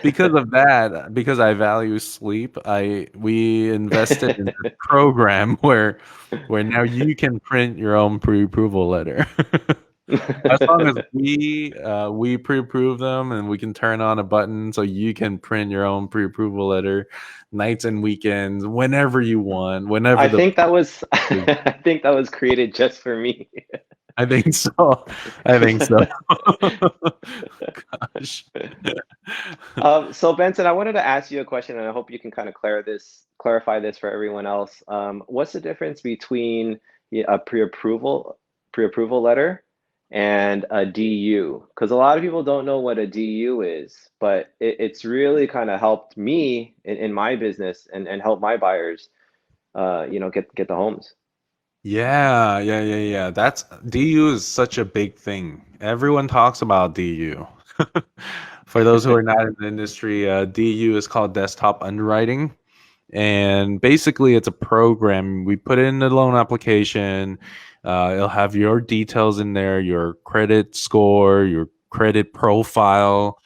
Because of that, because I value sleep, we invested in this program where now you can print your own pre-approval letter. As long as we pre-approve them and we can turn on a button so you can print your own pre-approval letter nights and weekends whenever you want, whenever I the think that was is. I think that was created just for me. I think so. I think so. Gosh. So Benson, I wanted to ask you a question, and I hope you can kind of clarify this for everyone else. What's the difference between a pre-approval letter and a DU? Because a lot of people don't know what a DU is, but it's really kind of helped me in my business and help my buyers, get the homes. Yeah. That's DU is such a big thing. Everyone talks about DU. For those who are not in the industry, DU is called desktop underwriting. And basically, it's a program. We put in the loan application. It'll have your details in there, your credit score, your credit profile.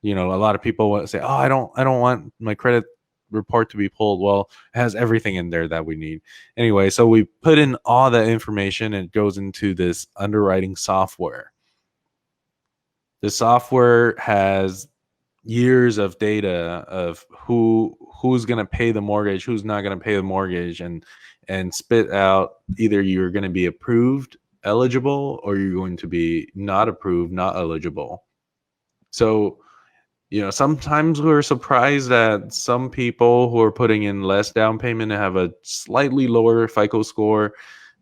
A lot of people say, "Oh, I don't want my credit report to be pulled." Well, it has everything in there that we need. Anyway, so we put in all that information and it goes into this underwriting software. The software has years of data of who's going to pay the mortgage, who's not going to pay the mortgage, and spit out either you're going to be approved, eligible, or you're going to be not approved, not eligible. So, sometimes we're surprised that some people who are putting in less down payment and have a slightly lower FICO score,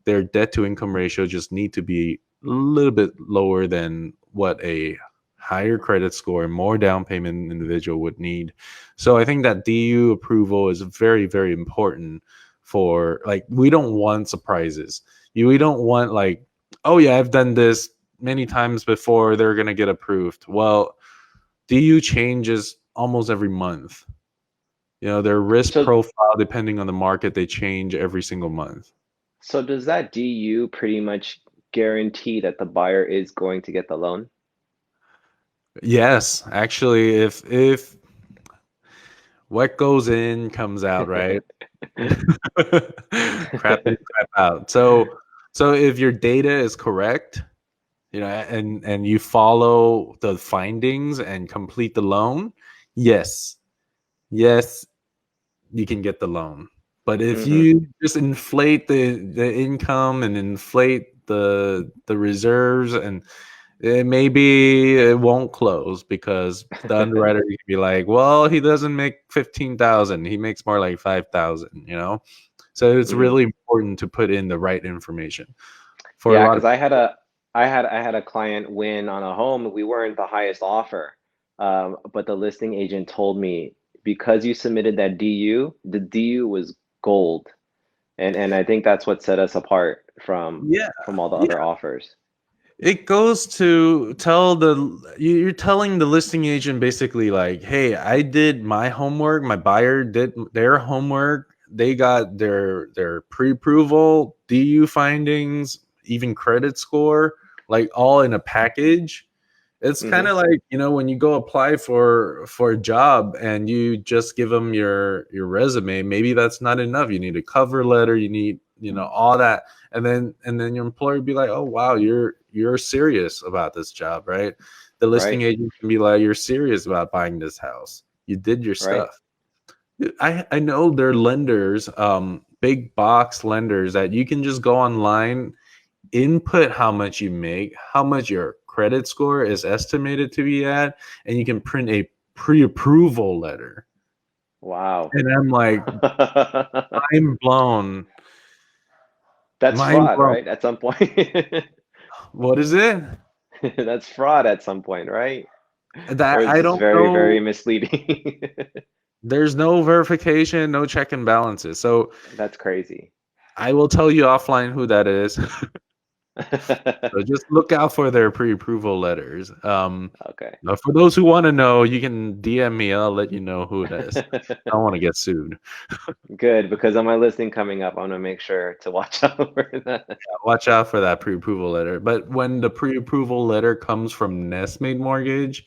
their debt to income ratio just need to be a little bit lower than what a higher credit score and more down payment individual would need. So I think that DU approval is very, very important for, like, we don't want surprises. We don't want, like, oh yeah, I've done this many times before, they're going to get approved. Well, DU changes almost every month. Their risk So, profile, depending on the market, they change every single month. so does that DU pretty much guarantee that the buyer is going to get the loan? Yes, actually, if what goes in comes out, right? Crap in, crap out. So if your data is correct, and you follow the findings and complete the loan, yes, yes, you can get the loan. But if Hmm. you just inflate the income and inflate the reserves, and maybe it won't close because the underwriter can be like, well, he doesn't make 15,000, he makes more like 5,000. So it's Hmm. really important to put in the right information for a Yeah, lot of because I had a client win on a home. We weren't the highest offer, but the listing agent told me because you submitted that DU, the DU was gold, and I think that's what set us apart from yeah. from all the other Yeah, offers. it goes to you're telling the listing agent basically, like, hey, I did my homework, my buyer did their homework, they got their pre-approval, DU findings, even credit score, like all in a package. It's kind Hmm. of like, when you go apply for a job and you just give them your resume, maybe that's not enough. You need a cover letter, you need, all that. And then your employer would be like, "Oh wow, you're serious about this job, right?" The listing Right, agent can be like, "You're serious about buying this house. You did your right. stuff." I know there are lenders, big box lenders that you can just go online, input how much you make, how much your credit score is estimated to be at, and you can print a pre-approval letter. Wow. And I'm like, mind blown. That's Mind fraud, blown. right? At some point. What is it? That's fraud at some point, right? Or That it's I just don't very, very know. misleading. There's no verification, no check and balances. So That's crazy. I will tell you offline who that is. So just look out for their pre-approval letters. Okay. Now for those who want to know, you can DM me. I'll let you know who it is. I don't want to get sued. Good, because on my listing coming up, I want to make sure to watch out for that. Watch out for that pre-approval letter. But when the pre-approval letter comes from NestMade Mortgage,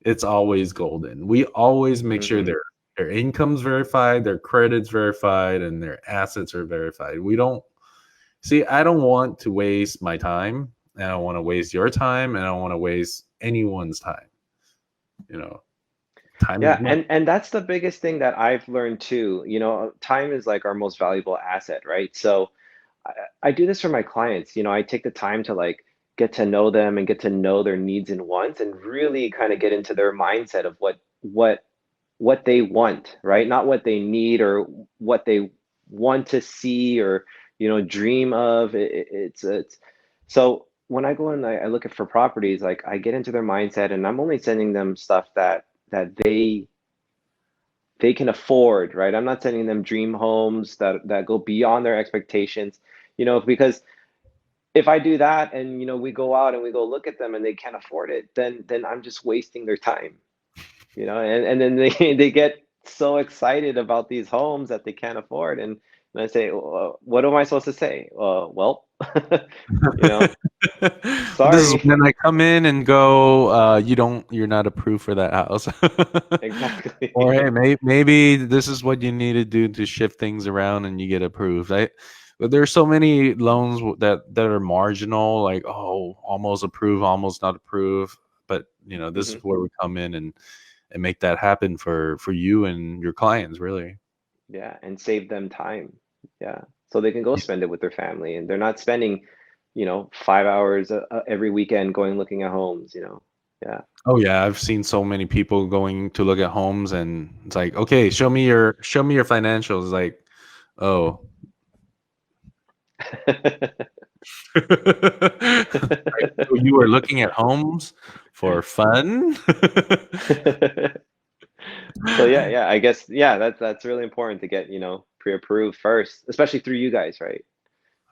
it's always golden. We always make sure Hmm. their income's verified, their credit's verified, and their assets are verified. We don't see. I don't want to waste my time, and I don't want to waste your time, and I don't want to waste anyone's time. You know, time is Yeah, money. and that's the biggest thing that I've learned too. Time is like our most valuable asset, right? So I, I do this for my clients. I take the time to like get to know them and get to know their needs and wants and really kind of get into their mindset of what they want, right? Not what they need or what they want to see or dream of. It's so when I go and I look at for properties, like I get into their mindset, and I'm only sending them stuff that they can afford, right? I'm not sending them dream homes that go beyond their expectations, because if I do that and we go out and we go look at them and they can't afford it, then I'm just wasting their time, and then they they get so excited about these homes that they can't afford, and I say, what am I supposed to say? Well, you know, This is sorry. when I come in and go, you're not approved for that house. Or hey, Exactly. maybe this is what you need to do to shift things around and you get approved. But there's so many loans that are marginal, like almost approved, almost not approved. But this is Hmm. where we come in and make that happen for you and your clients, really. Yeah, and save them time. Yeah, so they can go spend it with their family, and they're not spending 5 hours every weekend going looking at homes. Yeah. Oh yeah, I've seen so many people going to look at homes, and it's like, okay, show me your financials. Like, oh, right, so you were looking at homes for fun? So yeah, I guess yeah, that's really important to get pre-approved first, especially through you guys, right?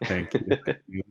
Thank you. Thank you.